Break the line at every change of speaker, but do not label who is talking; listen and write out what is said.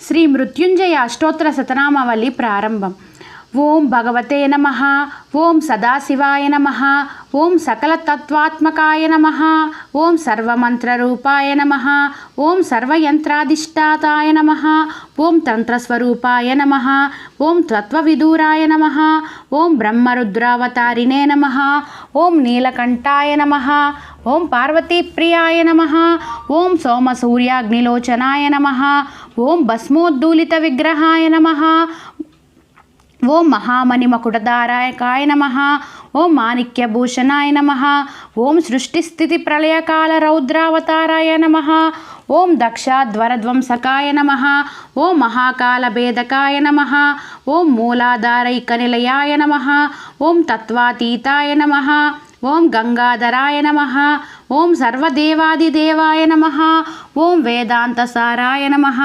శ్రీ మృత్యుంజయ అష్టోత్తర శతనామావళి ప్రారంభం. ఓం భగవతే నమః. ఓం సదాశివాయ నమః. ఓం సకలతత్వాత్మకాయ నమః. ఓం సర్వమంత్రరూపాయ నమః. ఓం సర్వయంత్రాధిష్ఠాతాయ నమః. ఓం తంత్రస్వరూపాయ నమః. ఓం తత్వవిదూరాయ నమః. ఓం బ్రహ్మరుద్రావతారిణే నమః. ఓం నీలకంఠాయ నమః. ఓం పార్వతీప్రియాయ నమః. ఓం సోమసూర్యాగ్నిలోచనాయ నమః. ఓం భస్మోద్దూలిత విగ్రహాయ నమః. ఓం మహామణిమకుటధారకాయ నమః. ఓం మాణిక్యభూషణాయ నమః. ఓం సృష్టిస్థితి ప్రళయకాల రౌద్రావతారాయ నమః. ఓం దక్షాధ్వరధ్వంసకాయ నమః. ఓం మహాకాలభేదకాయ నమః. ఓం మూలాధారైకనిలయాయ నమః. ఓం తత్వాతీతాయ నమః. ఓం గంగాధరాయ నమః. ఓం సర్వదేవాదిదేవాయ నమః. ఓం వేదాంతసారాయ నమః.